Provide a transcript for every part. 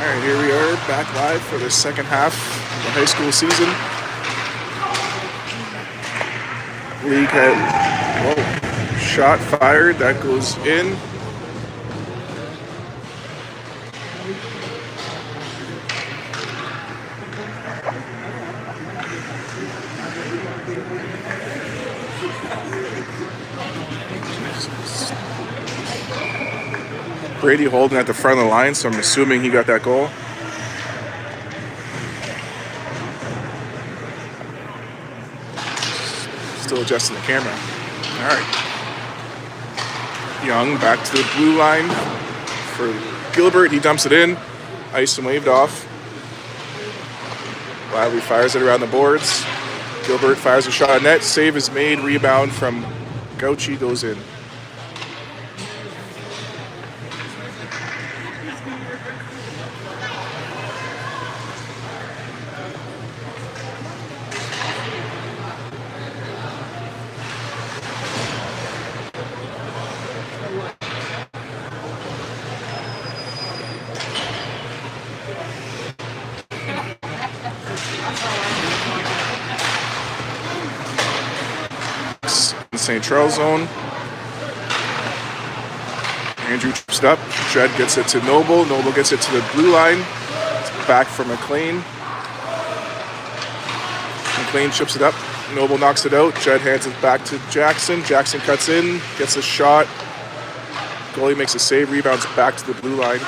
Alright, here we are back live for the second half of the high school season. League had shot fired, that goes in. Brady holding at the front of the line, so I'm assuming he got that goal. Still adjusting the camera. All right. Young back to the blue line for Gilbert. He dumps it in. Iced and waved off. Lively fires it around the boards. Gilbert fires a shot on net. Save is made. Rebound from Gauchi goes in. St. Charles zone. Andrew trips it up. Jed gets it to Noble. Noble gets it to the blue line. It's back for McLean. McLean chips it up. Noble knocks it out. Jed hands it back to Jackson. Jackson cuts in, gets a shot. Goalie makes a save, rebounds back to the blue line.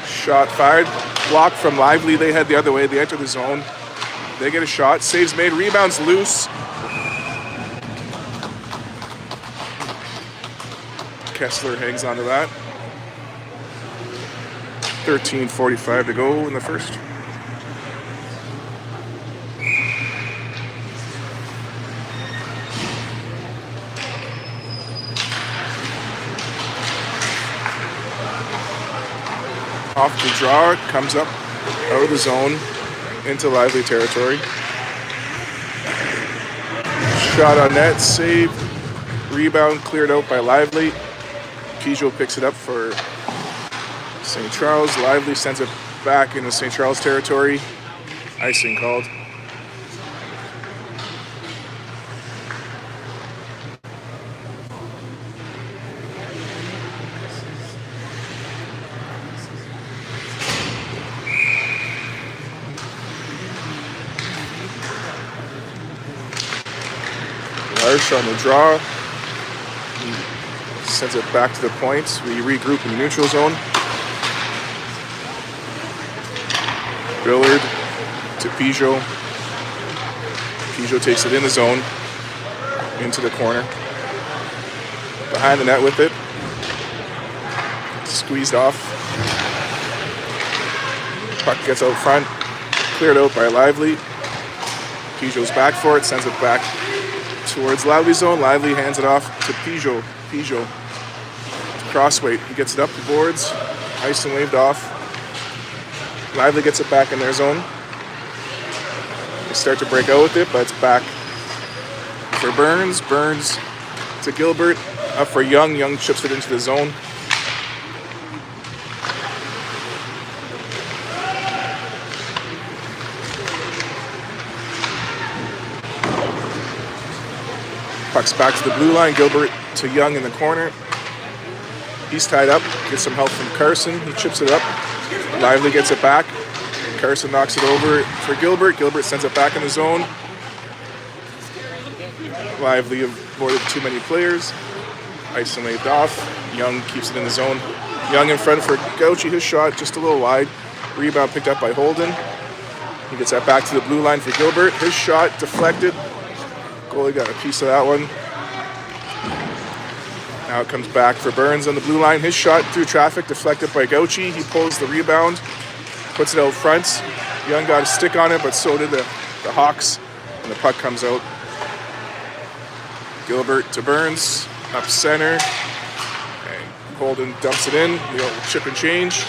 Shot fired. Blocked from Lively. They head the other way. They enter the zone. They get a shot. Saves made. Rebounds loose. Kessler hangs on to that. 13:45 to go in the first. Off the draw, comes up out of the zone into Lively territory. Shot on net, save, rebound cleared out by Lively. Peugeot picks it up for St. Charles. Lively sends it back into St. Charles territory. Icing called. Larsh on the draw. Sends it back to the points. We regroup in the neutral zone. Billard to Peugeot. Peugeot takes it in the zone. Into the corner. Behind the net with it. Squeezed off. Puck gets out front. Cleared out by Lively. Peugeot's back for it. Sends it back towards Lively zone. Lively hands it off to Peugeot. Peugeot. Crossweight. He gets it up the boards. Iced and waved off. Lively gets it back in their zone. They start to break out with it, but it's back for Burns. Burns to Gilbert. Up for Young. Young chips it into the zone. Puck's back to the blue line. Gilbert to Young in the corner. He's tied up. Gets some help from Carson. He chips it up. Lively gets it back. Carson knocks it over for Gilbert. Gilbert sends it back in the zone. Lively avoided too many players. Ice and waved off. Young keeps it in the zone. Young in front for Gauchi. His shot just a little wide. Rebound picked up by Holden. He gets that back to the blue line for Gilbert. His shot deflected. Goalie got a piece of that one. Now it comes back for Burns on the blue line. His shot through traffic deflected by Gauchi. He pulls the rebound, puts it out front. Young got a stick on it, but so did the Hawks. And the puck comes out. Gilbert to Burns, up center. And Holden dumps it in. The old chip and change.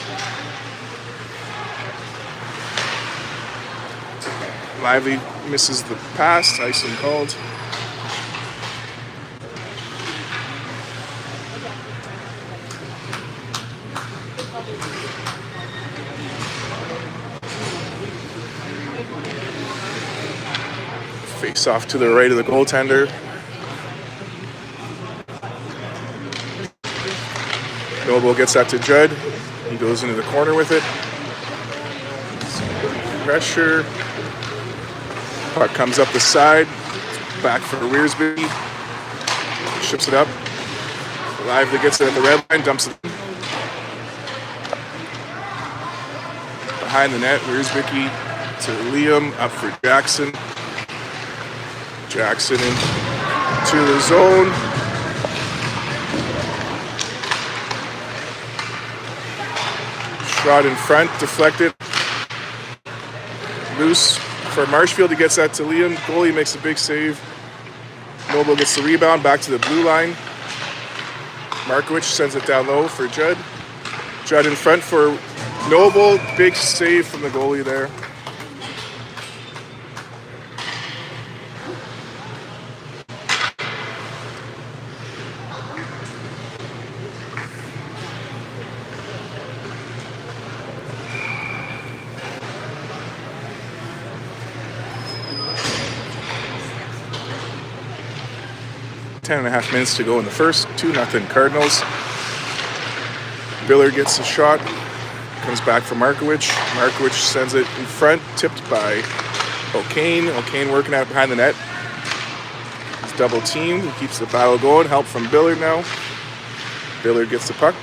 Lively misses the pass. Icing called. Face off to the right of the goaltender. Noble gets that to Judd. He goes into the corner with it. Pressure. Puck comes up the side. Back for Wearsby. Ships it up. Lively gets it at the red line. Dumps it. Behind the net. Wearsby to Liam. Up for Jackson. Jackson into the zone. Shot in front, deflected. Loose for Marshfield. He gets that to Liam. Goalie makes a big save. Noble gets the rebound back to the blue line. Markowicz sends it down low for Judd. Judd in front for Noble. Big save from the goalie there. Ten and a half minutes to go in the first. 2-0 Cardinals. Billard gets a shot. Comes back for Markowicz. Markowicz sends it in front. Tipped by O'Kane. O'Kane working out behind the net. He's double teamed. He keeps the battle going. Help from Billard now. Billard gets the puck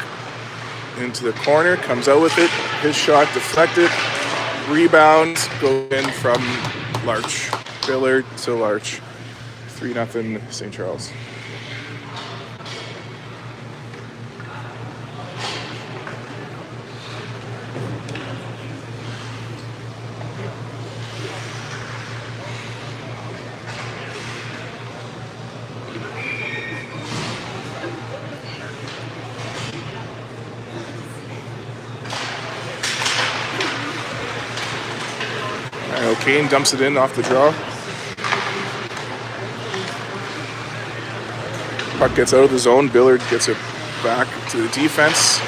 into the corner. Comes out with it. His shot deflected. Rebound. Goes in from Larch. Billard to Larch. 3-0 St. Charles. O'Kane dumps it in off the draw. Puck gets out of the zone. Billard gets it back to the defense.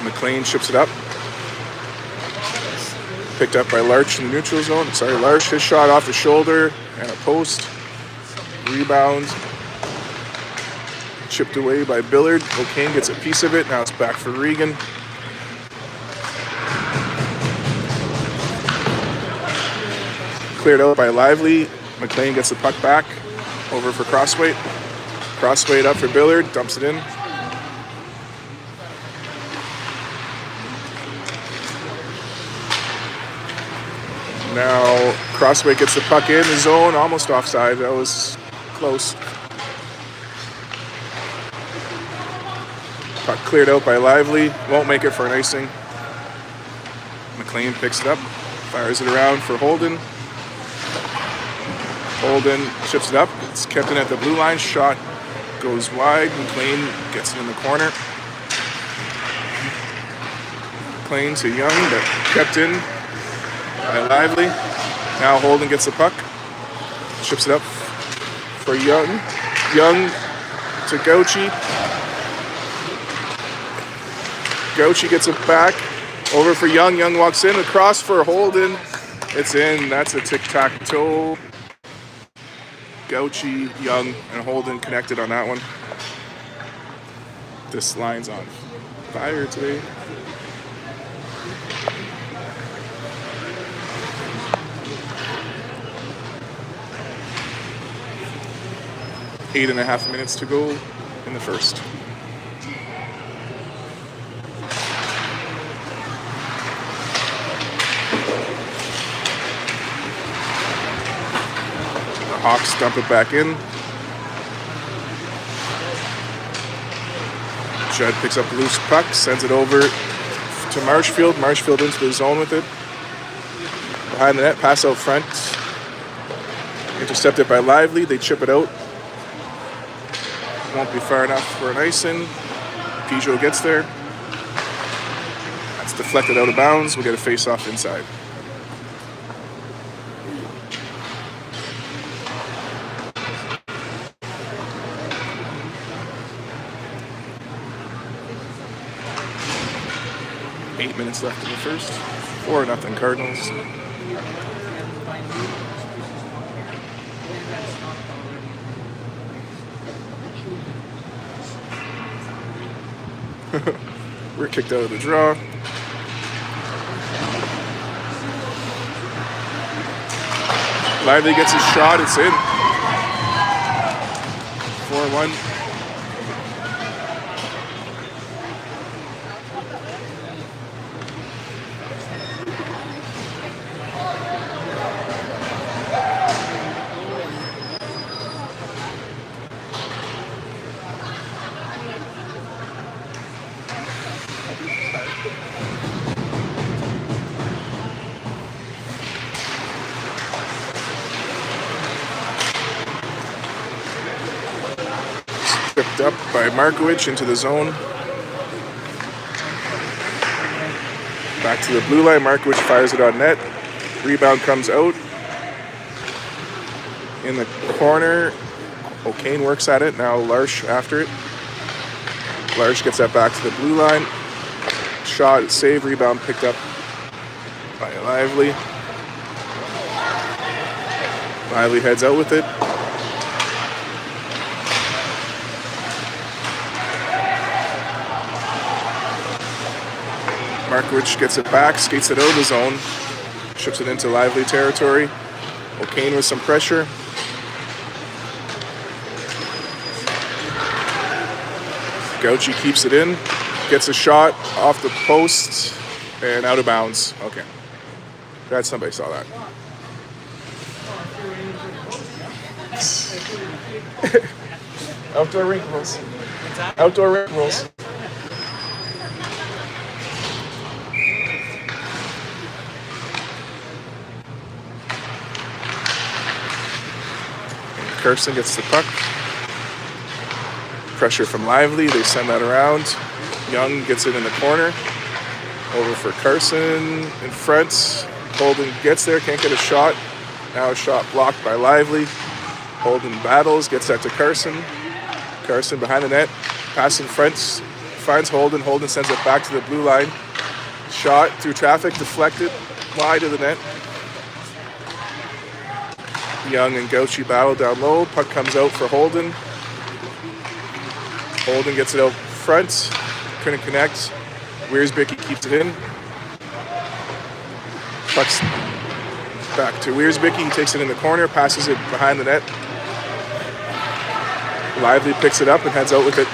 McLean ships it up. Picked up by Larch in the neutral zone. Sorry, Larch, his shot off the shoulder and a post. Rebound. Chipped away by Billard. O'Kane gets a piece of it. Now it's back for Regan. Cleared out by Lively. McLean gets the puck back. Over for Crossweight. Crossweight up for Billard. Dumps it in. Now Crossweight gets the puck in the zone. Almost offside. That was close. Puck cleared out by Lively. Won't make it for an icing. McLean picks it up. Fires it around for Holden. Holden chips it up. It's kept in at the blue line. Shot goes wide. McLean gets it in the corner. McLean to Young, but kept in by Lively. Now Holden gets the puck. Chips it up for Young. Young to Gauchi. Gauchi gets it back. Over for Young. Young walks in. Across for Holden. It's in. That's a tic-tac-toe. Gauchi, Young, and Holden connected on that one. This line's on fire today. Eight and a half minutes to go in the first. Hawks dump it back in. Judd picks up a loose puck, sends it over to Marshfield. Marshfield into the zone with it. Behind the net, pass out front. Intercepted by Lively. They chip it out. Won't be far enough for an icing. Peugeot gets there. That's deflected out of bounds. We'll get a face-off inside. Eight minutes left in the first. 4-0 Cardinals. We're kicked out of the draw. Lively gets his shot. It's in. 4-1. Tripped up by Markowicz into the zone. Back to the blue line. Markowicz fires it on net. Rebound comes out. In the corner. O'Kane works at it. Now Larsh after it. Larsh gets that back to the blue line. Shot, save, rebound picked up by Lively. Lively heads out with it. Markowicz gets it back, skates it out of the zone, ships it into Lively territory. O'Kane with some pressure. Gauchi keeps it in, gets a shot off the post and out of bounds. Okay. Glad somebody saw that. Outdoor rink rules. Outdoor rink rules. Carson gets the puck. Pressure from Lively. They send that around. Young gets it in the corner. Over for Carson in front. Holden gets there, can't get a shot. Now a shot blocked by Lively. Holden battles, gets that to Carson. Carson behind the net. Pass in front. Finds Holden. Holden sends it back to the blue line. Shot through traffic, deflected. Wide of the net. Young and Gauchi battle down low. Puck comes out for Holden. Holden gets it out front. Couldn't connect. Wiersbicky keeps it in. Puck's back to Wiersbicky. He takes it in the corner, passes it behind the net. Lively picks it up and heads out with it.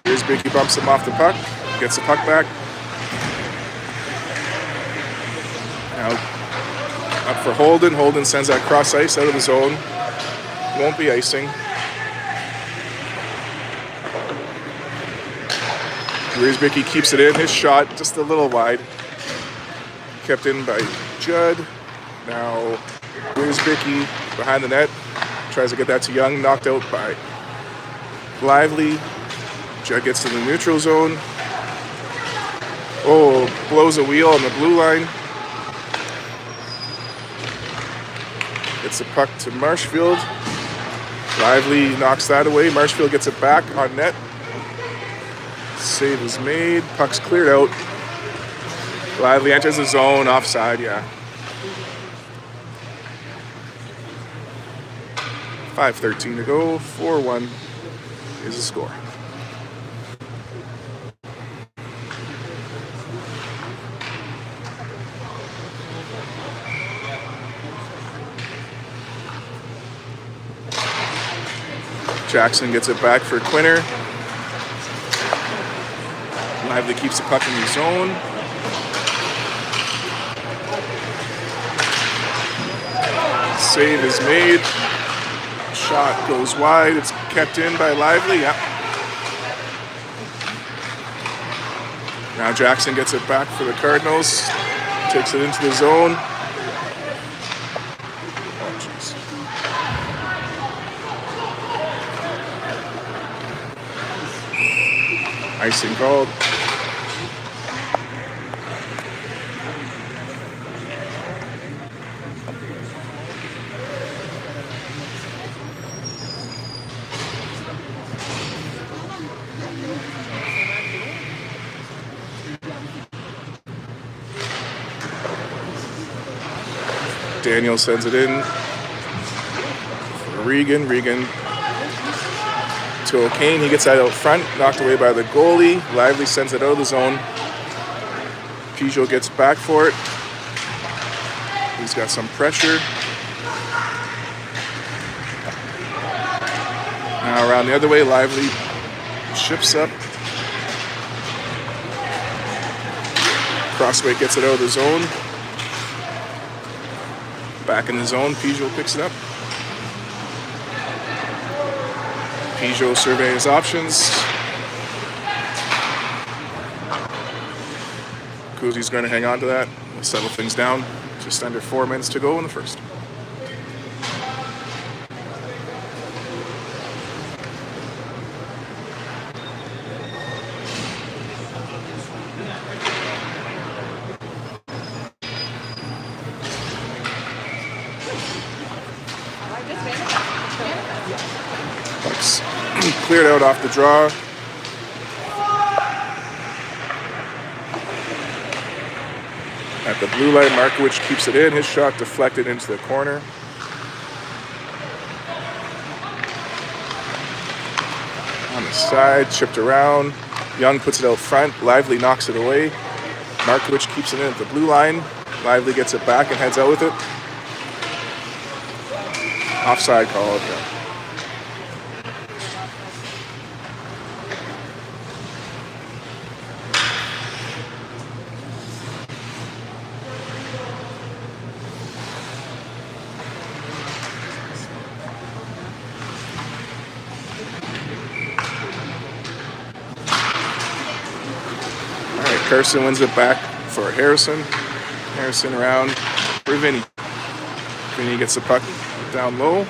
Wiersbicky bumps him off the puck. Gets the puck back. Now up for Holden. Holden sends that cross ice out of the zone. Won't be icing. Wiersbicky keeps it in. His shot just a little wide. Kept in by Judd. Now Wiersbicky behind the net. Tries to get that to Young. Knocked out by Lively. Judd gets to the neutral zone. Oh, blows a wheel on the blue line. Gets the puck to Marshfield. Lively knocks that away. Marshfield gets it back on net. Save is made. Puck's cleared out. Lively enters the zone. Offside, yeah. 5:13 to go. 4-1 is the score. Jackson gets it back for Quinner. Lively keeps the puck in the zone. Save is made. Shot goes wide. It's kept in by Lively. Yep. Now Jackson gets it back for the Cardinals. Takes it into the zone. Oh, jeez. Icing called. Daniel sends it in. Regan to to O'Kane. He gets that out front, knocked away by the goalie. Lively sends it out of the zone. Peugeot gets back for it. He's got some pressure. Now around the other way, Lively ships up. Crossway gets it out of the zone. Back in the zone, Peugeot picks it up. Peugeot surveying his options. Kuzi's going to hang on to that. We'll settle things down. Just under 4 minutes to go in the first. Bucks cleared out off the draw. At the blue line, Markowicz keeps it in. His shot deflected into the corner. On the side, chipped around. Young puts it out front. Lively knocks it away. Markowicz keeps it in at the blue line. Lively gets it back and heads out with it. Offside call. Okay. Carson wins it back for Harrison. Harrison around for Vinny. Vinny gets the puck down low.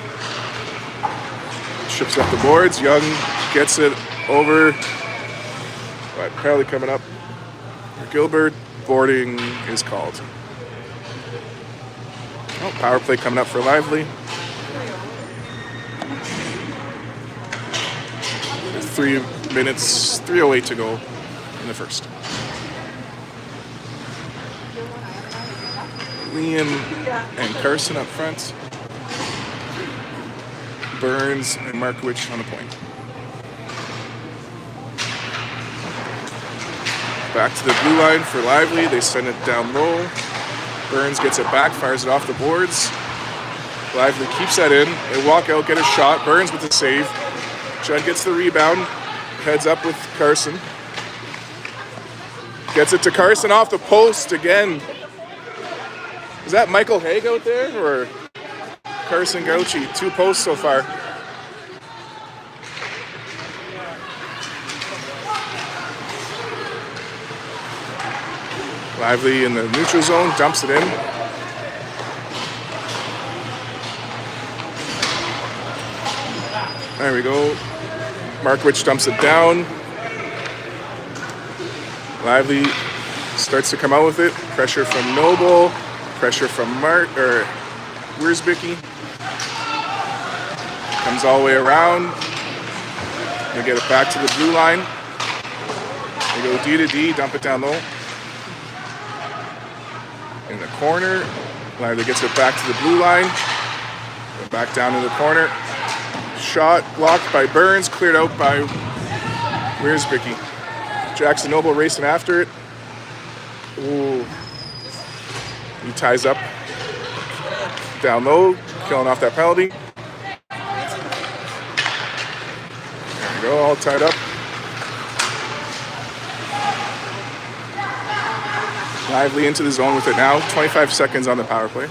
Ships up the boards. Young gets it over. But Pelly coming up for Gilbert. Boarding is called. Oh, power play coming up for Lively. 3 minutes, 3:08 to go in the first. Liam and Carson up front. Burns and Markowicz on the point. Back to the blue line for Lively. They send it down low. Burns gets it back, fires it off the boards. Lively keeps that in. They walk out, get a shot. Burns with the save. Judd gets the rebound. Heads up with Carson. Gets it to Carson off the post again. Is that Michael Haig out there or Carson Gauchi? 2 posts so far. Lively in the neutral zone, dumps it in. There we go. Markowicz dumps it down. Lively starts to come out with it. Pressure from Noble. Pressure from Wiersbicki. Comes all the way around. They get it back to the blue line. They go D to D, dump it down low. In the corner. Lively gets it back to the blue line. Go back down to the corner. Shot blocked by Burns, cleared out by Wiersbicki. Jackson Noble racing after it. Ooh. He ties up down low, killing off that penalty. There we go, all tied up. Lively into the zone with it now. 25 seconds on the power play.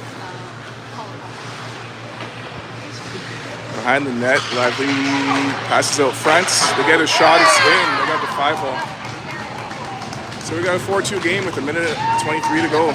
Behind the net, Lively passes out front. They get a shot, it's in. They got the 5-hole. So we got a 4-2 game with 1:23 to go.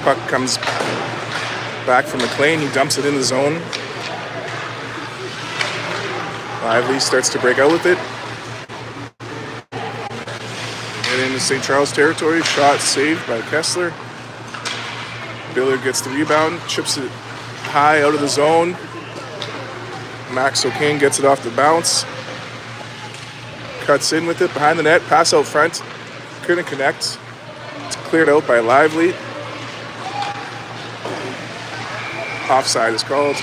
Puck comes back from McLean. He dumps it in the zone. Lively starts to break out with it. into St. Charles territory. Shot saved by Kessler. Billard gets the rebound, chips it high out of the zone. Max O'Kane gets it off the bounce. Cuts in with it behind the net. Pass out front. Couldn't connect. It's cleared out by Lively. Offside is called.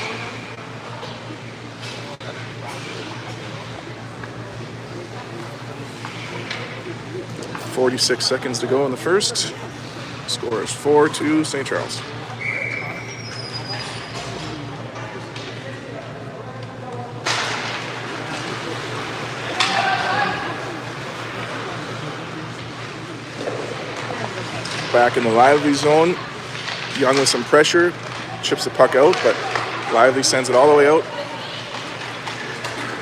.46 seconds to go in the first. Score is 4-2 St. Charles. Back in the Lively zone. Young with some pressure. Chips the puck out, but Lively sends it all the way out.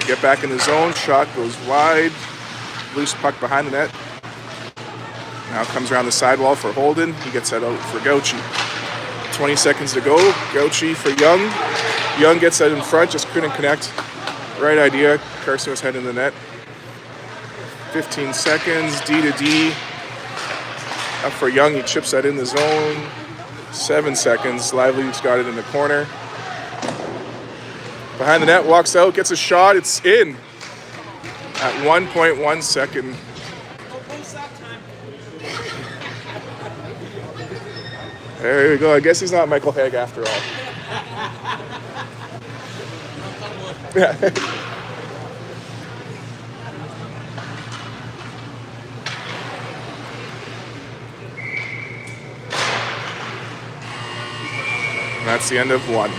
Get back in the zone. Shot goes wide. Loose puck behind the net. Now comes around the sidewall for Holden. He gets that out for Gauchi. 20 seconds to go. Gauchi for Young. Young gets that in front, just couldn't connect. Right idea. Carson was head in the net. 15 seconds. D to D. Up for Young. He chips that in the zone. 7 seconds. Lively's got it in the corner. Behind the net, walks out, gets a shot. It's in at 1.1 second. There we go. I guess he's not Michael Haig after all. Yeah. That's the end of one.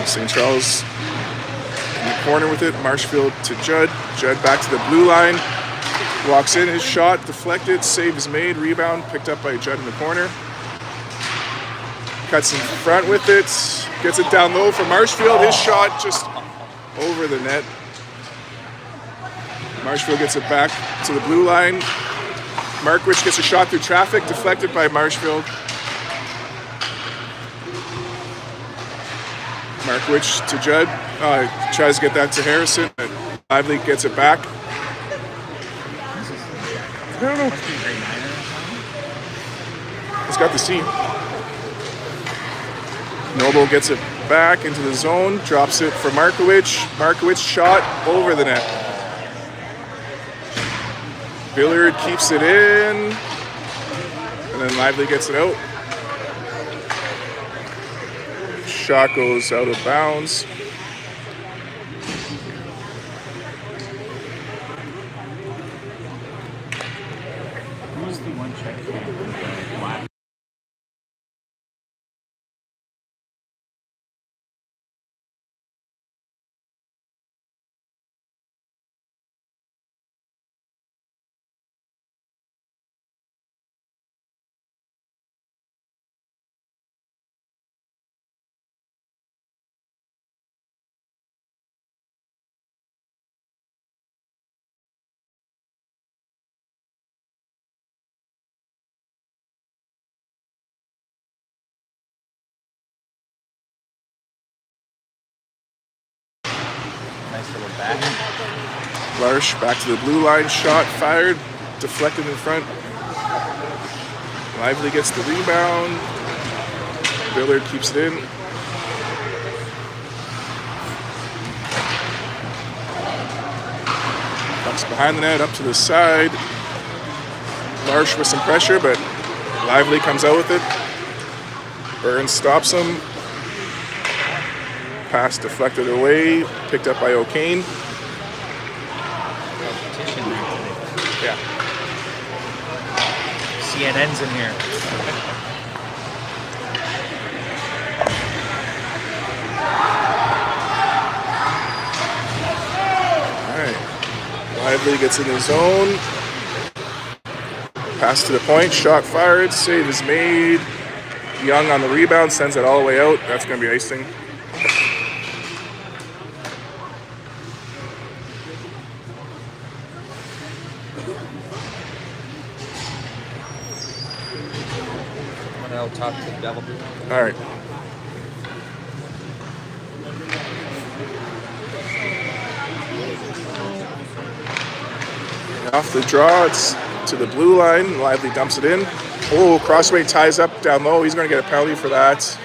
St. Charles in the corner with it. Marshfield to Judd. Judd back to the blue line. Walks in, his shot deflected. Save is made. Rebound picked up by Judd in the corner. Cuts in front with it. Gets it down low for Marshfield. His shot just over the net. Marshfield gets it back to the blue line. Markwich gets a shot through traffic, deflected by Marshfield. Markwich to Judd. Tries to get that to Harrison. But Lively gets it back. I don't know. He's got the C. Noble gets it back into the zone. Drops it for Markowicz. Markowicz shot over the net. Billard keeps it in. And then Lively gets it out. Shot goes out of bounds. Who's the one check? Nice little back. Larsh back to the blue line. Shot fired. Deflected in front. Lively gets the rebound. Billard keeps it in. Comes behind the net, up to the side. Larsh with some pressure, but Lively comes out with it. Burns stops him. Pass deflected away, picked up by O'Kane. Yeah. CNN's in here. All right. Lively gets in the zone. Pass to the point, shot fired, save is made. Young on the rebound, sends it all the way out. That's going to be icing. I'll talk to the devil. All right. Off the draw, it's to the blue line. Lively dumps it in. Oh, Crossway ties up down low. He's going to get a penalty for that.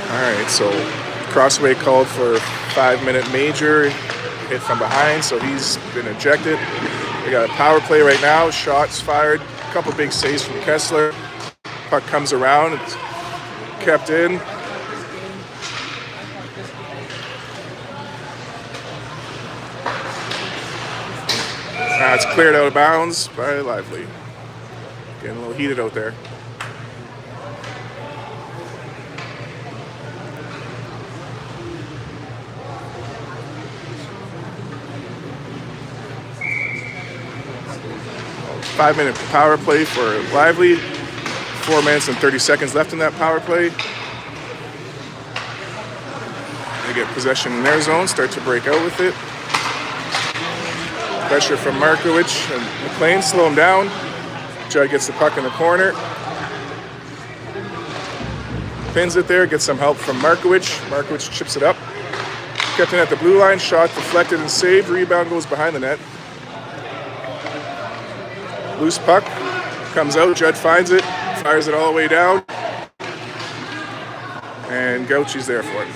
All right, so Crossway called for a 5-minute major, hit from behind, so he's been ejected. We got a power play right now, shots fired, a couple big saves from Kessler. Puck comes around, it's kept in. It's cleared out of bounds by Lively. Getting a little heated out there. 5-minute power play for Lively. 4 minutes and 30 seconds left in that power play. They get possession in their zone, start to break out with it. Pressure from Markowicz and McLean, slow him down. Judd gets the puck in the corner. Pins it there, gets some help from Markowicz. Markowicz chips it up. Kept in at the blue line, shot deflected and saved. Rebound goes behind the net. Loose puck, comes out, Judd finds it, fires it all the way down. And Gauchi's there for it.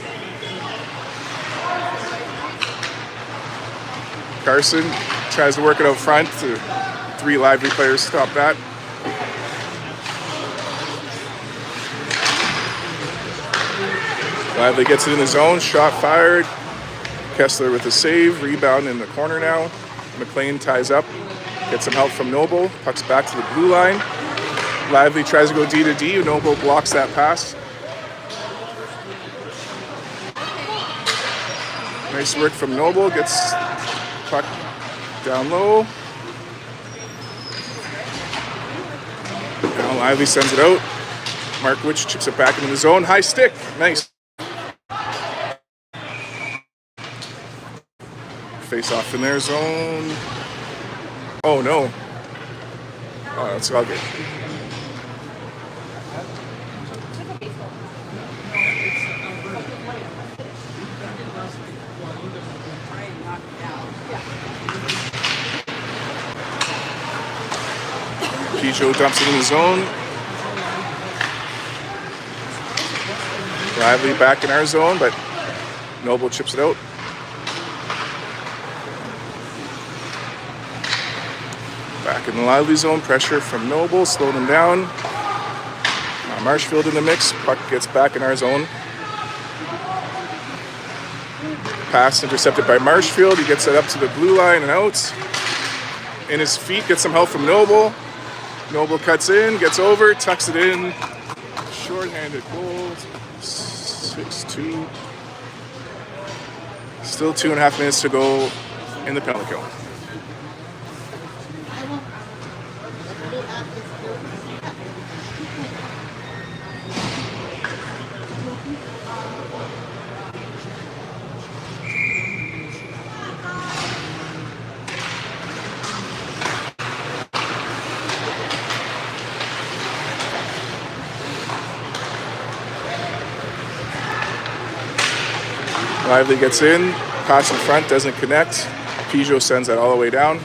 Carson tries to work it out front. 3 Lively players stop that. Lively gets it in the zone, shot fired. Kessler with a save, rebound in the corner now. McLean ties up, gets some help from Noble, pucks back to the blue line. Lively tries to go D to D, Noble blocks that pass. Nice work from Noble, gets puck down low. Now Lively sends it out. Markowicz chips it back into the zone, high stick, nice. Face off in their zone. Oh no. Oh, that's all good. Pichot dumps it in the zone. Lively back in our zone, but Noble chips it out. Back in the Lively zone, pressure from Noble, slowed him down. Now Marshfield in the mix, puck gets back in our zone. Pass intercepted by Marshfield, he gets it up to the blue line and out. In his feet, gets some help from Noble. Noble cuts in, gets over, tucks it in. Short-handed goal, 6-2. Still 2.5 minutes to go in the penalty kill. Lively gets in, pass in front, doesn't connect. Pichot sends that all the way down.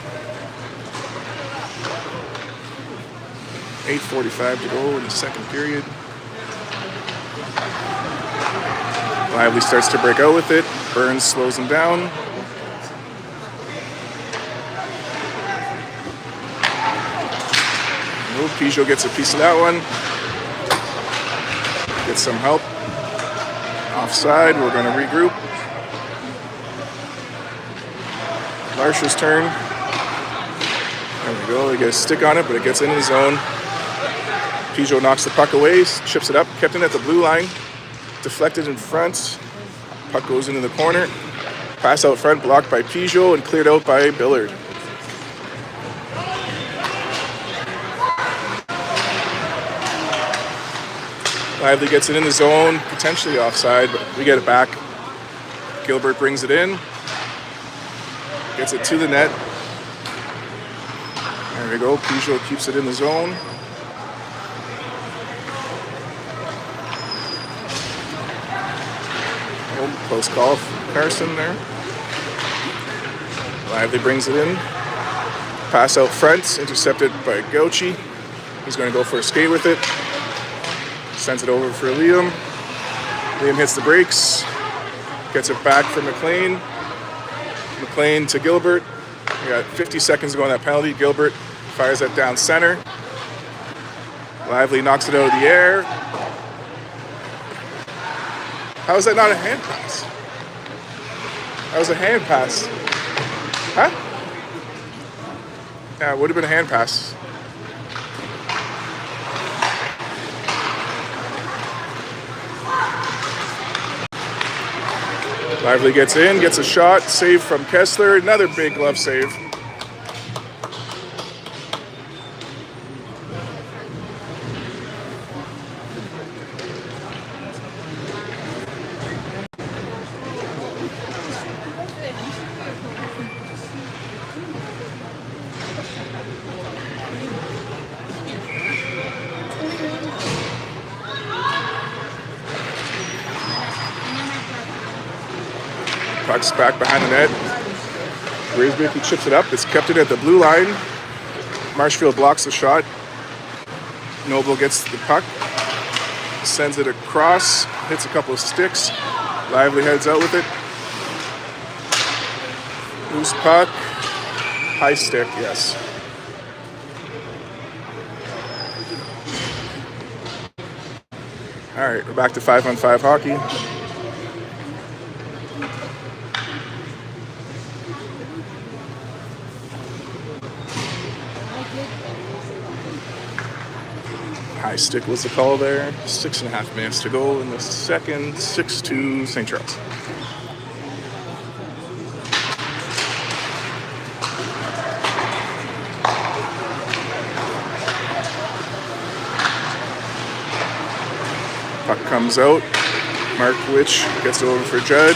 8:45 to go in the second period. Lively starts to break out with it. Burns slows him down. Pichot gets a piece of that one. Gets some help. Offside, we're going to regroup. Larsh's turn. There we go, he gets a stick on it, but it gets in his zone. Pichot knocks the puck away, chips it up, kept in at the blue line. Deflected in front. Puck goes into the corner. Pass out front, blocked by Pichot and cleared out by Billard. Lively gets it in the zone, potentially offside, but we get it back. Gilbert brings it in. Gets it to the net. There we go. Pichot keeps it in the zone. Oh, close call from Carson there. Lively brings it in. Pass out front, intercepted by Gauchi. He's going to go for a skate with it. Sends it over for Liam. Liam hits the brakes. Gets it back for McLean. McLean to Gilbert. We got 50 seconds to go on that penalty. Gilbert fires that down center. Lively knocks it out of the air. How is that not a hand pass? That was a hand pass. Huh? Yeah, it would have been a hand pass. Lively gets in, gets a shot, save from Kessler, another big glove save. Puck's back behind the net. Riersbeck, he chips it up. It's kept it at the blue line. Marshfield blocks the shot. Noble gets the puck. Sends it across. Hits a couple of sticks. Lively heads out with it. Loose puck. High stick, yes. All right, we're back to 5-on-5 hockey. High stick was the call there. 6.5 minutes to go in the second. 6-2 St. Charles. Puck comes out. Markwich gets it over for Judd.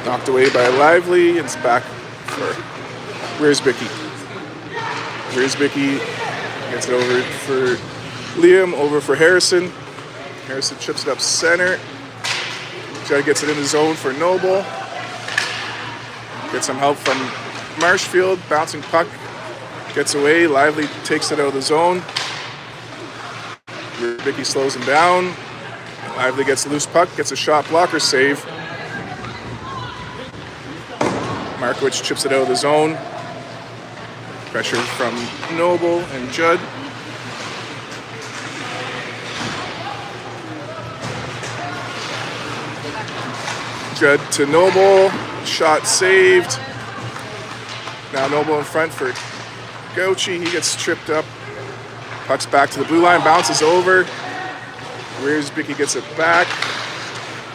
Knocked away by Lively. It's back for Riersbicky. Riersbicky gets it over for Liam, over for Harrison. Harrison chips it up center. Judd gets it in the zone for Noble. Gets some help from Marshfield. Bouncing puck. Gets away. Lively takes it out of the zone. Riersbicky slows him down. Lively gets a loose puck. Gets a shot blocker save. Markowitz chips it out of the zone. Pressure from Noble and Judd. Judd to Noble. Shot saved. Now Noble in front for Gauchi. He gets tripped up. Puck's back to the blue line. Bounces over. Riersbicky gets it back.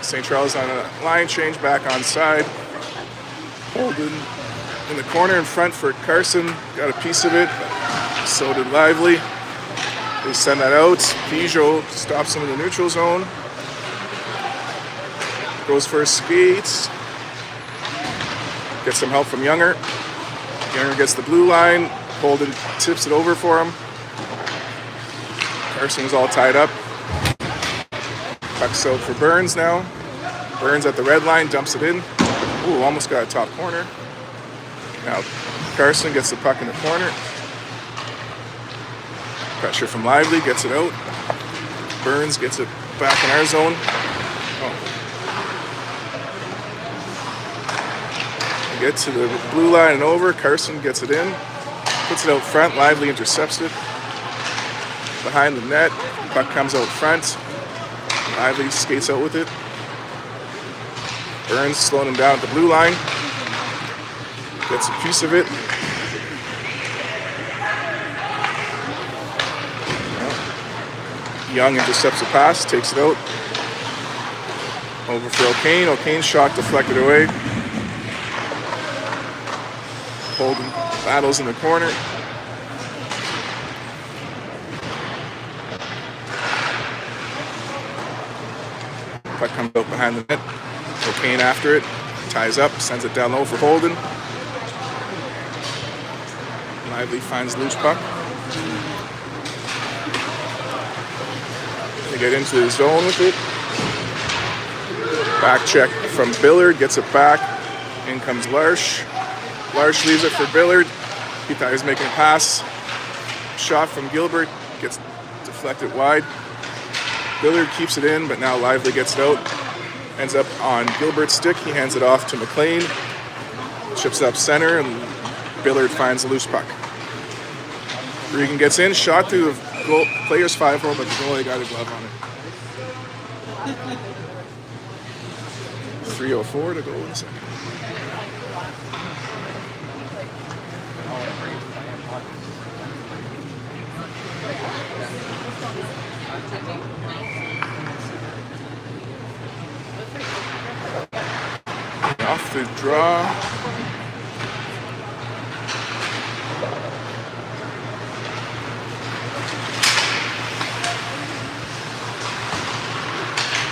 St. Charles on a line change. Back on side. Holden in the corner in front for Carson. Got a piece of it. So did Lively. They send that out. Peugeot stops him in the neutral zone. Goes for a skate. Gets some help from Younger. Younger gets the blue line. Holden tips it over for him. Carson is all tied up. Puck's out for Burns now. Burns at the red line, dumps it in. Ooh, almost got a top corner. Now Carson gets the puck in the corner. Pressure from Lively, gets it out. Burns gets it back in our zone. Oh. Get to the blue line and over. Carson gets it in. Puts it out front. Lively intercepts it. Behind the net. Puck comes out front. Lively skates out with it. Burns slowing him down at the blue line. Gets a piece of it. Young intercepts the pass, takes it out. Over for O'Kane. O'Kane's shot deflected away. Holden battles in the corner. Puck comes out behind the net. O'Kane after it. Ties up, sends it down low for Holden. Lively finds loose puck. They get into the zone with it. Back check from Billard, gets it back. In comes Larsh. Larsh leaves it for Billard. He thought he was making a pass. Shot from Gilbert, gets deflected wide. Billard keeps it in, but now Lively gets it out. Ends up on Gilbert's stick. He hands it off to McLean. Chips it up center, and Billard finds a loose puck. Regan gets in, shot through the goal, player's 5-hole, but the goalie got a glove on it. 3:04 to go in the second. Off the draw.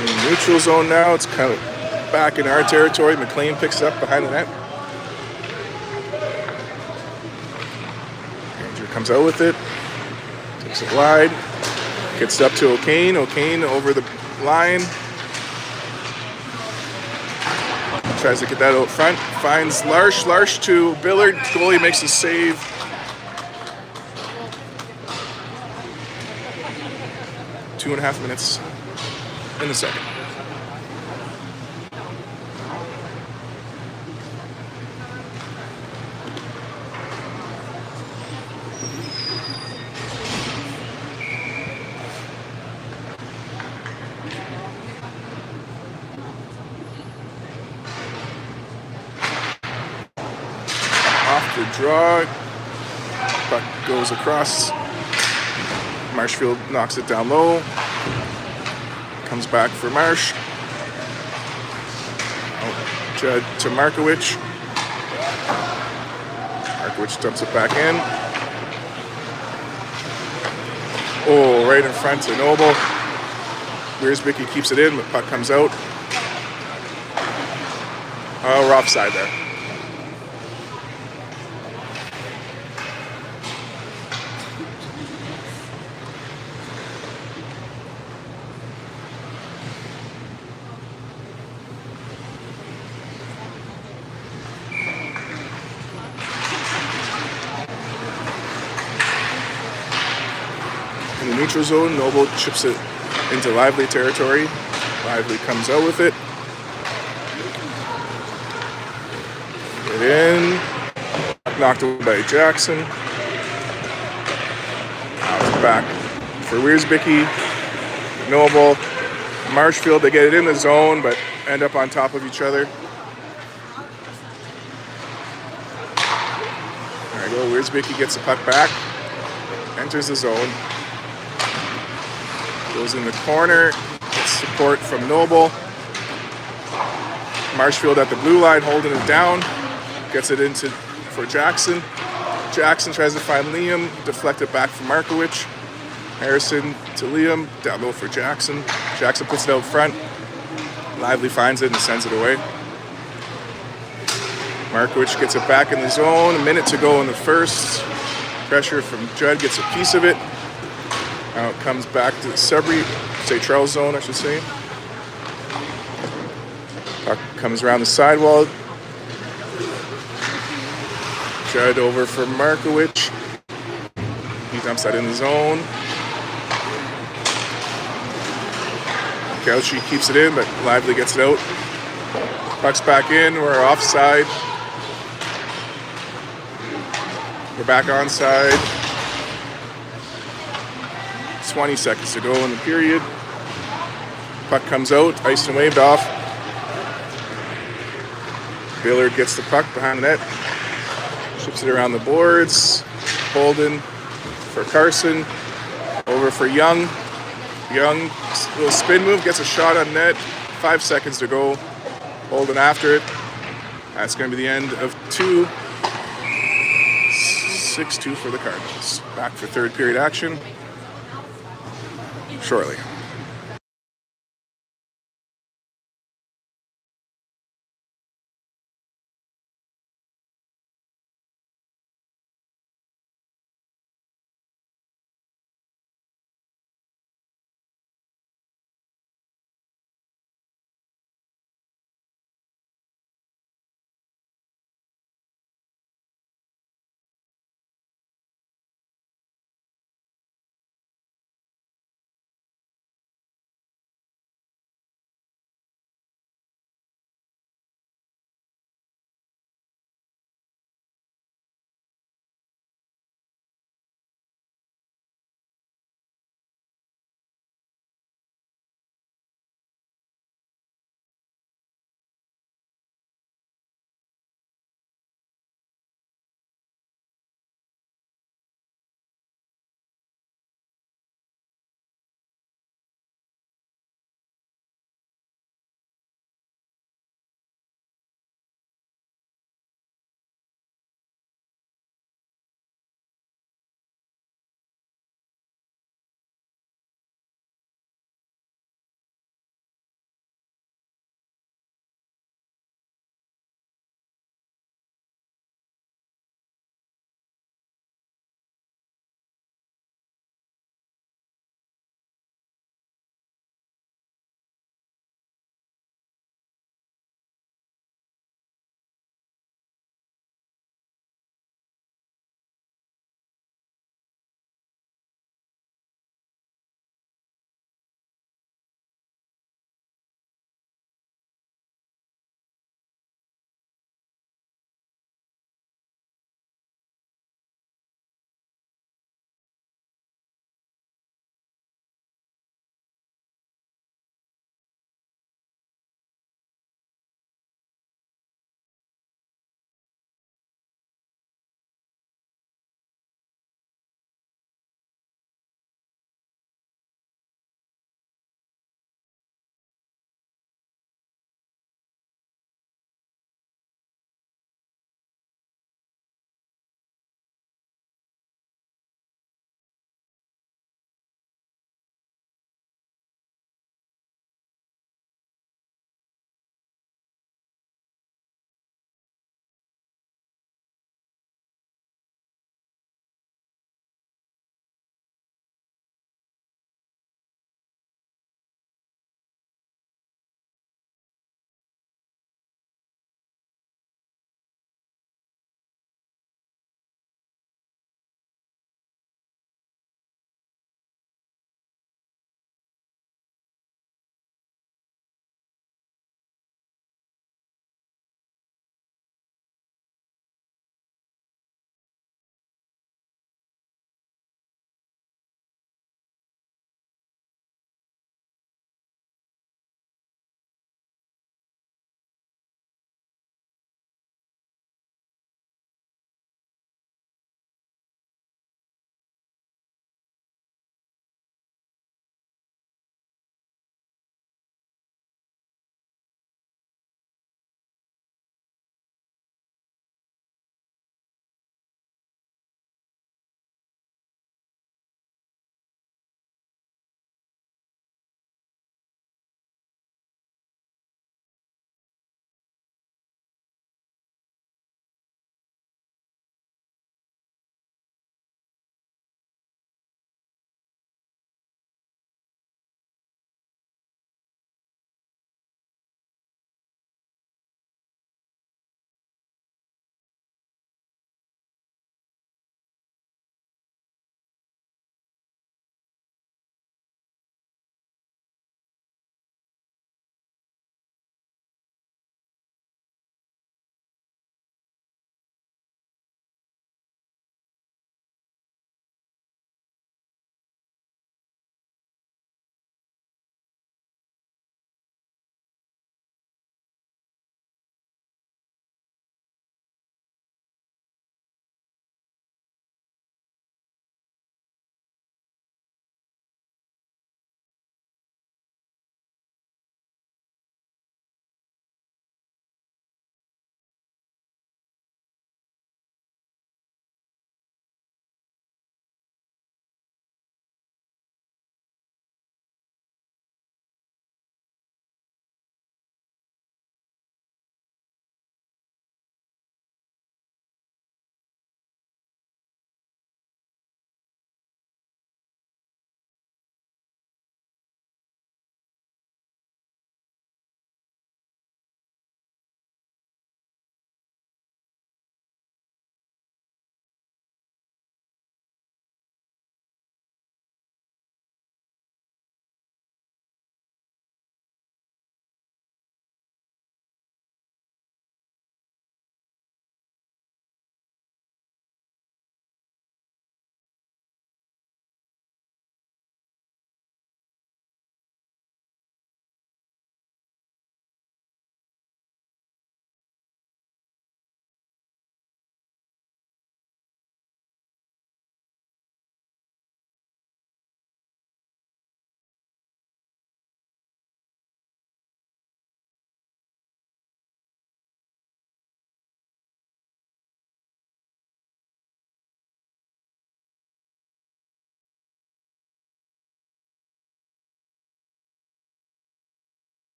In the neutral zone now, it's kind of back in our territory. McLean picks it up behind the net. Ranger comes out with it. Takes it wide. Gets it up to O'Kane. O'Kane over the line. tries to get that out front. Finds Larsh. Larsh to Billard. Goalie makes a save. Two and a half minutes in the second. Off the draw. Puck goes across. Marshfield knocks it down low. Comes back for Marsh. Judd to Markowicz. Markowicz dumps it back in. Oh, right in front to Noble. Wiersbicky keeps it in, but puck comes out. Oh, we're offside there. In the neutral zone, Noble chips it into Lively territory. Lively comes out with it. Get in. Knocked away by Jackson. Now it's back for Wiersbicky. Noble. Marshfield, they get it in the zone, but end up on top of each other. There you go. Wiersbicky gets the puck back. Enters the zone. Goes in the corner, gets support from Noble. Marshfield at the blue line holding it down. Gets it into for Jackson. Jackson tries to find Liam, deflected back from Markowicz. Harrison to Liam, down low for Jackson. Jackson puts it out front. Lively finds it and sends it away. Markowicz gets it back in the zone. A minute to go in the first. Pressure from Judd gets a piece of it. Now it comes back to the Charles zone, I should say. Puck comes around the sidewall. Judd over for Markowicz. He dumps that in the zone. Cauchy keeps it in, but Lively gets it out. Puck's back in. We're offside. We're back onside. 20 seconds to go in the period. Puck comes out, iced and waved off. Billard gets the puck behind the net. Ships it around the boards. Holden for Carson. Over for Young. Young, little spin move, gets a shot on net. 5 seconds to go. Holden after it. That's going to be the end of 2. 6-2 for the Cardinals. Back for third period action shortly.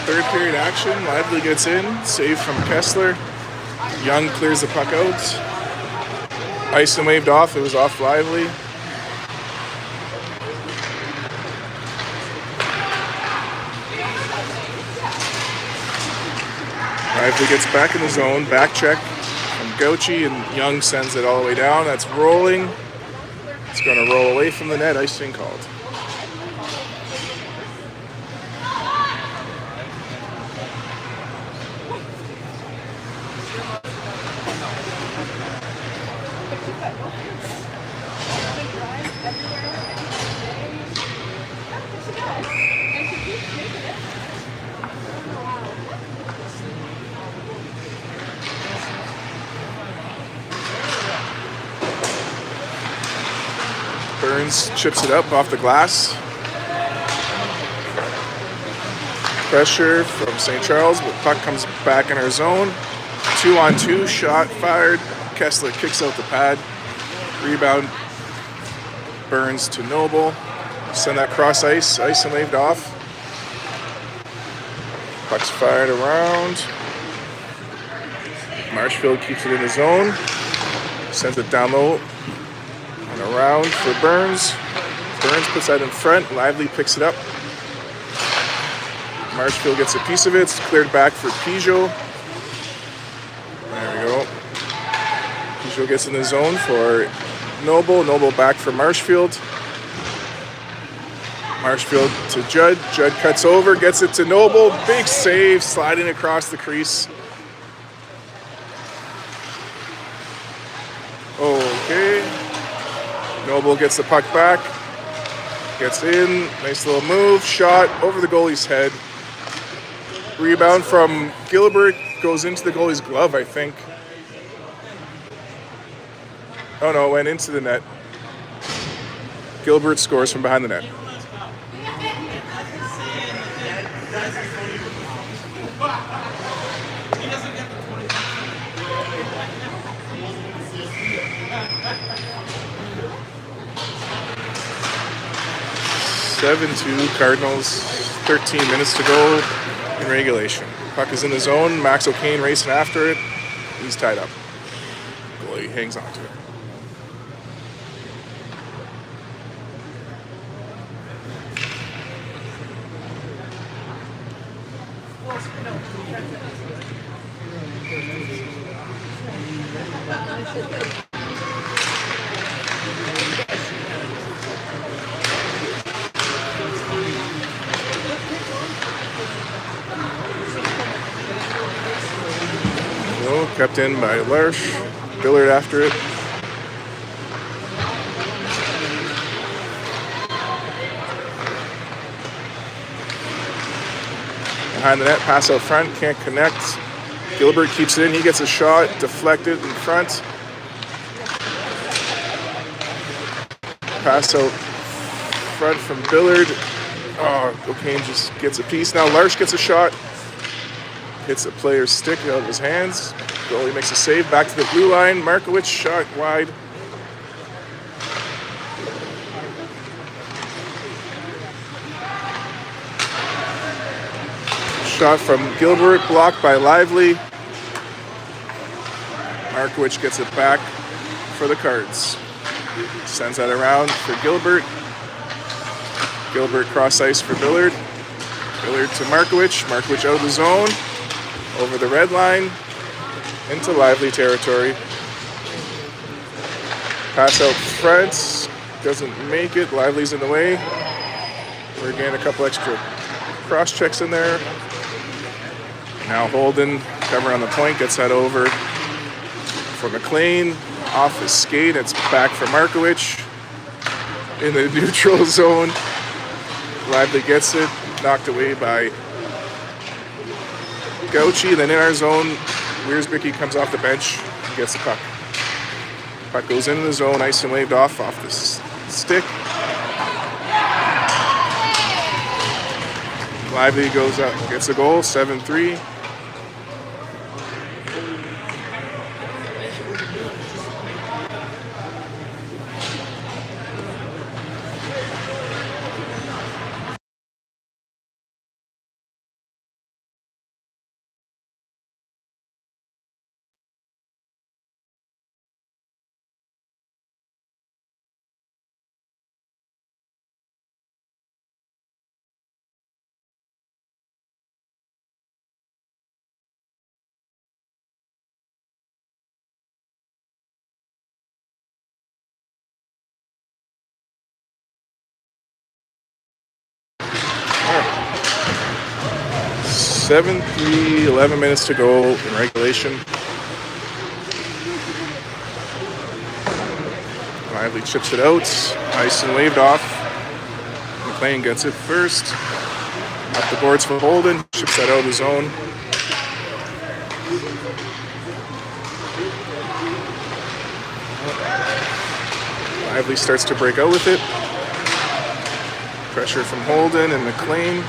Third period action. Lively gets in. Save from Kessler. Young clears the puck out. Ice and waved off. It was off Lively. Lively gets back in the zone. Back check from Gauchi, and Young sends it all the way down. That's rolling. It's going to roll away from the net. Icing called. Burns chips it up off the glass. Pressure from St. Charles, but puck comes back in our zone. 2-on-2, shot fired. Kessler kicks out the pad. Rebound. Burns to Noble. Send that cross ice. Ice and waved off. Puck's fired around. Marshfield keeps it in the zone. Sends it down low. And around for Burns. Burns puts that in front. Lively picks it up. Marshfield gets a piece of it. It's cleared back for Peugeot. There we go. Peugeot gets in the zone for Noble. Noble back for Marshfield. Marshfield to Judd. Judd cuts over, gets it to Noble. Big save, sliding across the crease. Okay. Noble gets the puck back. Gets in. Nice little move. Shot over the goalie's head. Rebound from Gilbert. Goes into the goalie's glove, I think. Oh no, it went into the net. Gilbert scores from behind the net. (7-2) Cardinals. 13 minutes to go in regulation. Puck is in the zone. Max O'Kane racing after it. He's tied up. Goalie hangs on to it. Kept in by Larsh. Billard after it. Behind the net, pass out front, can't connect. Gilbert keeps it in, he gets a shot, deflected in front. Pass out front from Billard. Oh, O'Kane just gets a piece. Now Larsh gets a shot. Hits a player's stick out of his hands. Goalie makes a save. Back to the blue line. Markowitz shot wide. Shot from Gilbert, blocked by Lively. Markowitz gets it back for the Cards. Sends that around for Gilbert. Gilbert cross ice for Billard. Billard to Markowitz. Markowitz out of the zone. Over the red line. Into Lively territory. Pass out front. Doesn't make it. Lively's in the way. We're getting a couple extra cross checks in there. Now Holden, cover on the point, gets that over for McLean. Off his skate. It's back for Markowitz. In the neutral zone. Lively gets it. Knocked away by Gauchi. Then in our zone, Wiersbicky comes off the bench, gets the puck. Puck goes into the zone, ice and waved off the stick. Lively goes up, gets a goal, 7-3. 7-3, 11 minutes to go in regulation. Lively chips it out. Nice and waved off. McLean gets it first. Up the boards for Holden. Chips that out of the zone. Lively starts to break out with it. Pressure from Holden and McLean.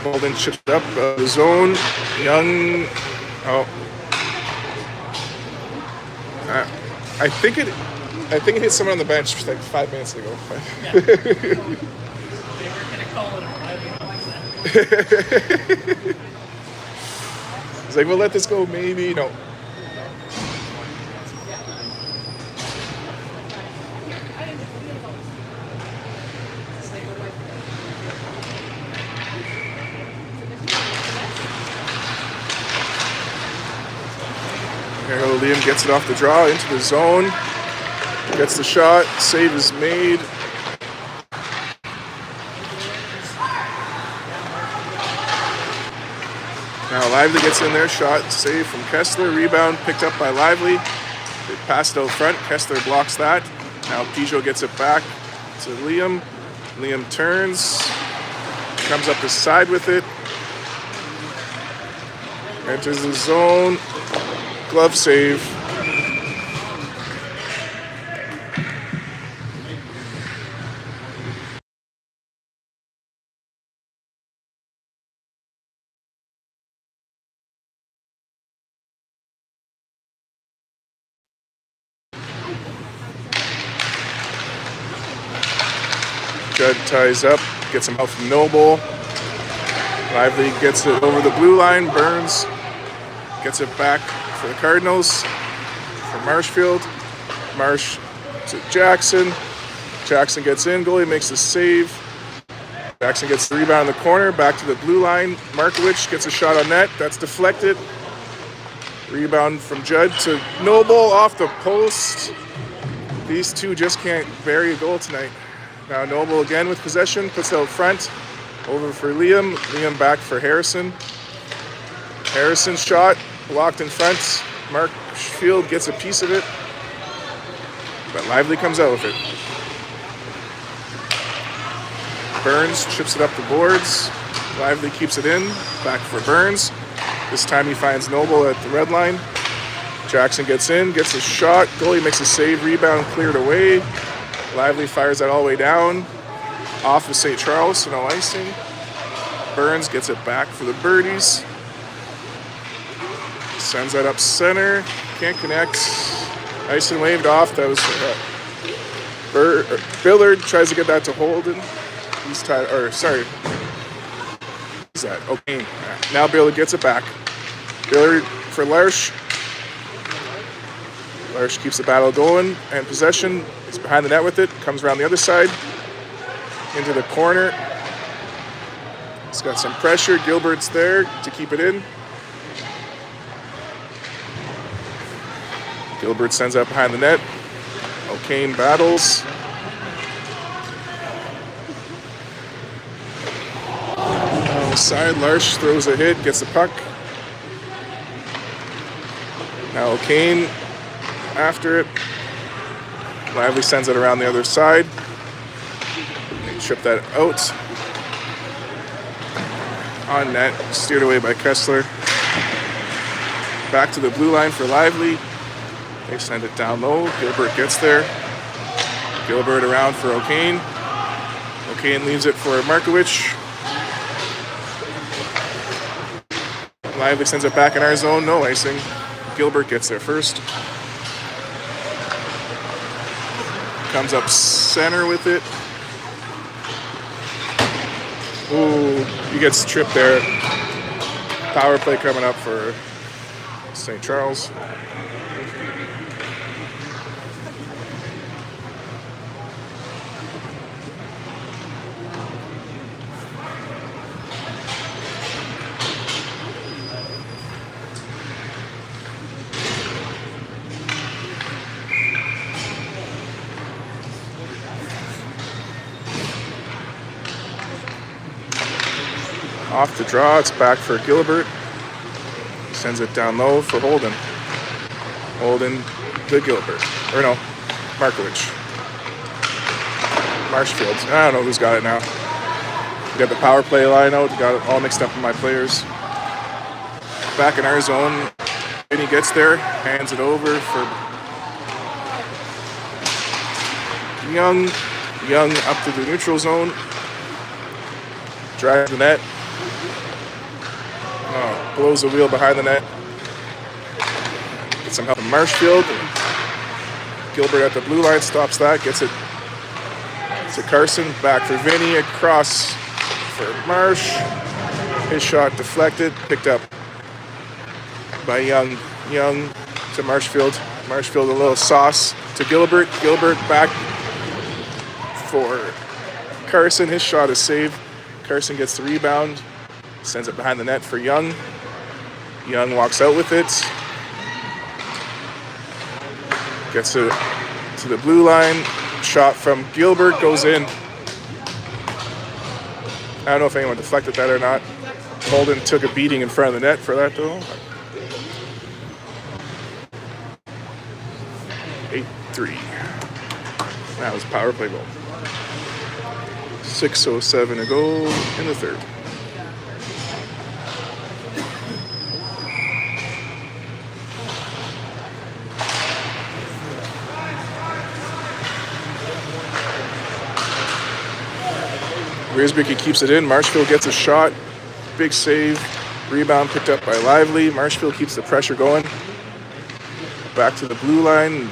Holden chips it up the zone. Young. Oh. I think it hit someone on the bench like 5 minutes ago. Yeah. They were gonna call it a 5 minute. It's like, we'll let this go, maybe. No. Here, Liam gets it off the draw into the zone. Gets the shot. Save is made. Now Lively gets in there. Shot save from Kessler. Rebound picked up by Lively. They passed out front. Kessler blocks that. Now Peugeot gets it back to Liam. Liam turns. Comes up the side with it. Enters the zone. Glove save. Judd ties up, gets him out from Noble. Lively gets it over the blue line. Burns gets it back for the Cardinals. For Marshfield. Marsh to Jackson. Jackson gets in. Goalie makes the save. Jackson gets the rebound in the corner. Back to the blue line. Markowicz gets a shot on net. That's deflected. Rebound from Judd to Noble off the post. These two just can't bury a goal tonight. Now Noble again with possession. Puts it out front. Over for Liam. Liam back for Harrison. Harrison's shot. Blocked in front. Marshfield gets a piece of it. But Lively comes out with it. Burns chips it up the boards. Lively keeps it in. Back for Burns. This time he finds Noble at the red line. Jackson gets in, gets a shot. Goalie makes a save. Rebound cleared away. Lively fires that all the way down. Off of St. Charles, so no icing. Burns gets it back for the Birdies. Sends that up center. Can't connect. Icing waved off. That was Billard tries to get that to Holden. He's tied. Or sorry. Who's that? Okay. Now Billard gets it back. Billard for Larsh. Larsh keeps the battle going and possession. He's behind the net with it. Comes around the other side. Into the corner. He's got some pressure. Gilbert's there to keep it in. Gilbert sends out behind the net. O'Kane battles. Side, Larsh throws a hit, gets the puck. Now O'Kane after it. Lively sends it around the other side. They chip that out. On net, steered away by Kessler. Back to the blue line for Lively. They send it down low. Gilbert gets there. Gilbert around for O'Kane. O'Kane leaves it for Markowicz. Lively sends it back in our zone. No icing. Gilbert gets there first. Comes up center with it. Ooh, he gets tripped there. Power play coming up for St. Charles. Off the draw, it's back for Gilbert. Sends it down low for Holden. Holden to Gilbert. Or no, Markovich. Marshfield. I don't know who's got it now. We got the power play line out. Got it all mixed up in my players. Back in our zone. Vinny gets there. Hands it over for Young. Young up to the neutral zone. Drives the net. Oh, blows the wheel behind the net. Get some help from Marshfield. Gilbert at the blue line stops that. Gets it to Carson. Back for Vinny. Across for Marsh. His shot deflected. Picked up by Young. Young to Marshfield. Marshfield a little sauce to Gilbert. Gilbert back for Carson. His shot is saved. Carson gets the rebound. Sends it behind the net for Young. Young walks out with it. Gets it to the blue line. Shot from Gilbert goes in. I don't know if anyone deflected that or not. Holden took a beating in front of the net for that though. 8-3. That was power play goal. 6:07 to go in the third. Riersbicke keeps it in. Marshfield gets a shot. Big save. Rebound picked up by Lively. Marshfield keeps the pressure going. Back to the blue line.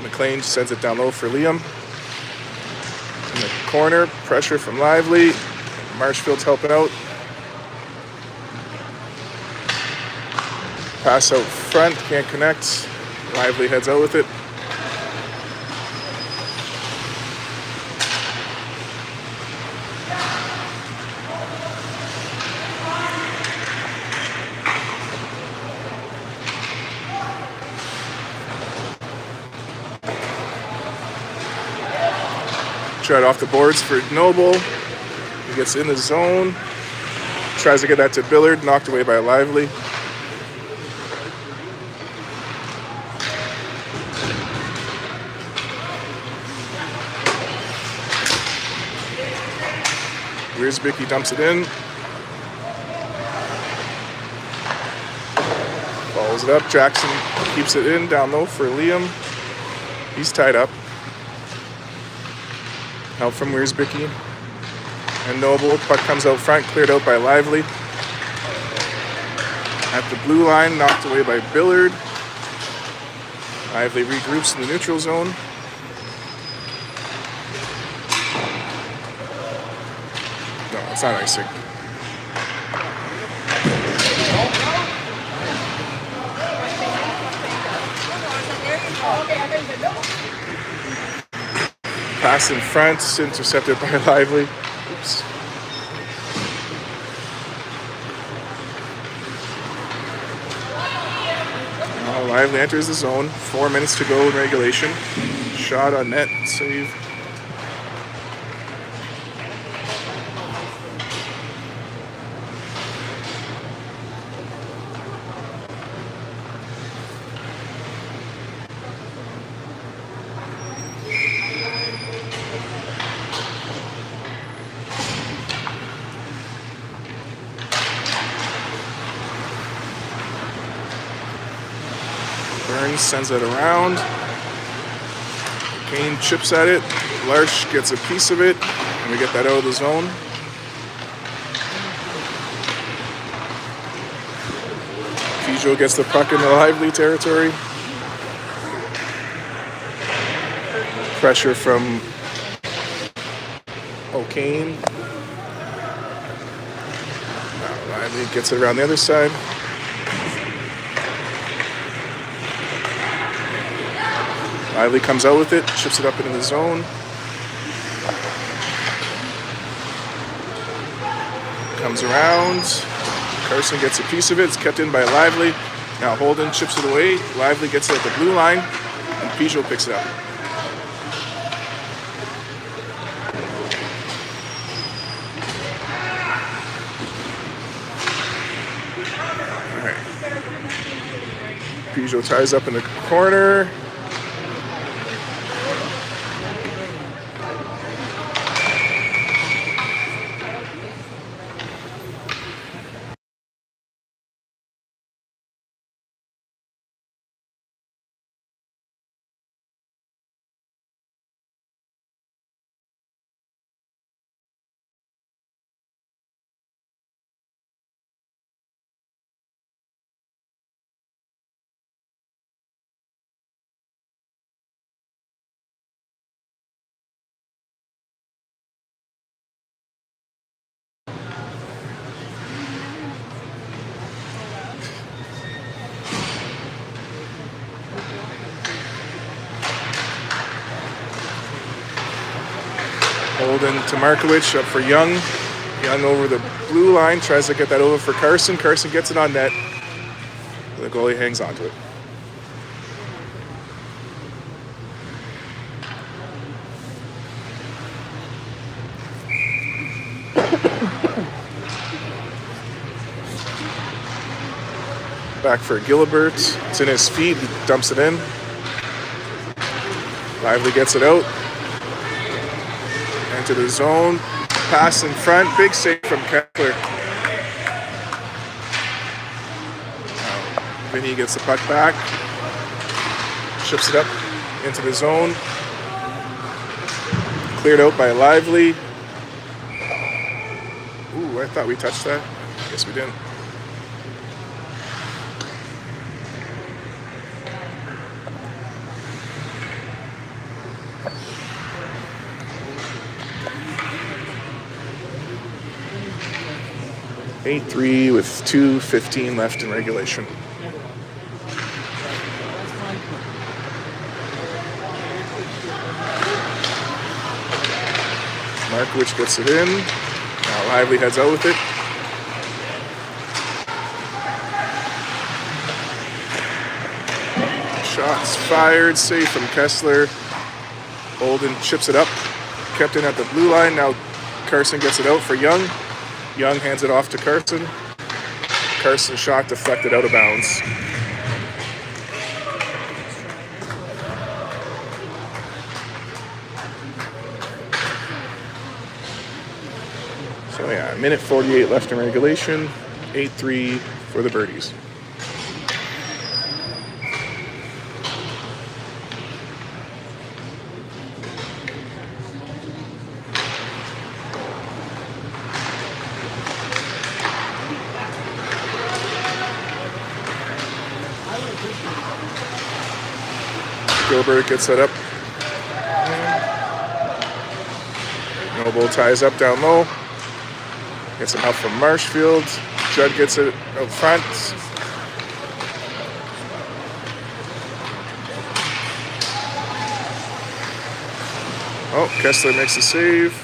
McLean sends it down low for Liam. In the corner, pressure from Lively. Marshfield's helping out. Pass out front, can't connect. Lively heads out with it. Tried off the boards for Noble. He gets in the zone. Tries to get that to Billard. Knocked away by Lively. Riersbicke dumps it in. Follows it up. Jackson keeps it in. Down low for Liam. He's tied up. Help from Riersbicke and Noble. Puck comes out front, cleared out by Lively. At the blue line, knocked away by Billard. Lively regroups in the neutral zone. No, it's not icing. Pass in front, intercepted by Lively. Oops. Now Lively enters the zone. 4 minutes to go in regulation. Shot on net, save. Sends it around. Kane chips at it. Larsh gets a piece of it. And we get that out of the zone. Peugeot gets the puck in the Lively territory. Pressure from O'Kane. Lively gets it around the other side. Lively comes out with it, chips it up into the zone. Comes around. Carson gets a piece of it. It's kept in by Lively. Now Holden chips it away. Lively gets it at the blue line, and Peugeot picks it up. Peugeot ties up in the corner. Holden to Markowicz, up for Young. Young over the blue line, tries to get that over for Carson. Carson gets it on net. The goalie hangs on to it. Back for Gilbert. It's in his feet. He dumps it in. Lively gets it out. Into the zone. Pass in front. Big save from Kessler. Vinny gets the puck back. Ships it up into the zone. Cleared out by Lively. Ooh, I thought we touched that. Guess we didn't. Eight 3 with 2:15 left in regulation. Markowicz gets it in. Now Lively heads out with it. Shots fired, save from Kessler. Holden chips it up, kept in at the blue line. Now Carson gets it out for Young. Young hands it off to Carson. Carson's shot deflected out of bounds. So yeah, minute 48 left in regulation. 8-3 for the Birdies. Gilbert gets that up. Noble ties up down low. Gets some help from Marshfield. Judd gets it out front. Oh, Kessler makes a save.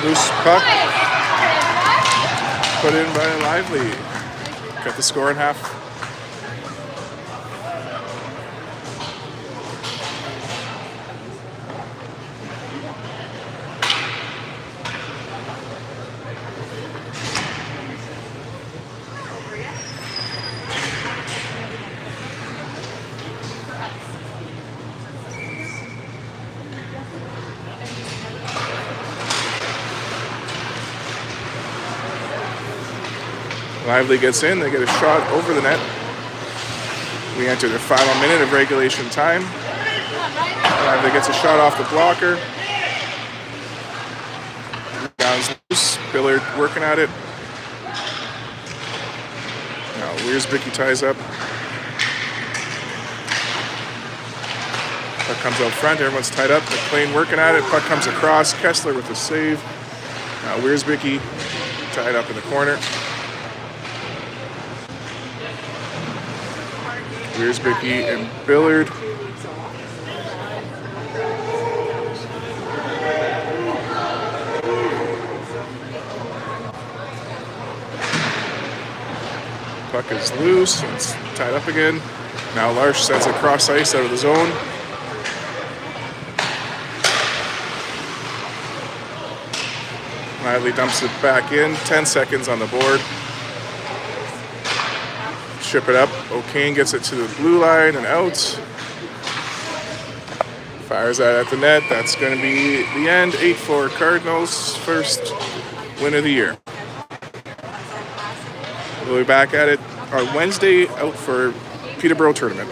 Loose puck. Put in by Lively. Cut the score in half. Lively gets in, they get a shot over the net. We enter the final minute of regulation time. Lively gets a shot off the blocker. Rebounds loose, Billard working at it. Now Wiersbicky ties up. Puck comes out front, everyone's tied up. McLean working at it, puck comes across. Kessler with a save. Now Wiersbicky tied up in the corner. Wiersbicky and Billard. Puck is loose. It's tied up again. Now Larsh sends it cross ice out of the zone. Lively dumps it back in. 10 seconds on the board. Chip it up. O'Kane gets it to the blue line and out. Fires that at the net. That's going to be the end. 8-4 Cardinals. First win of the year. We'll be back at it on Wednesday out for Peterborough tournament.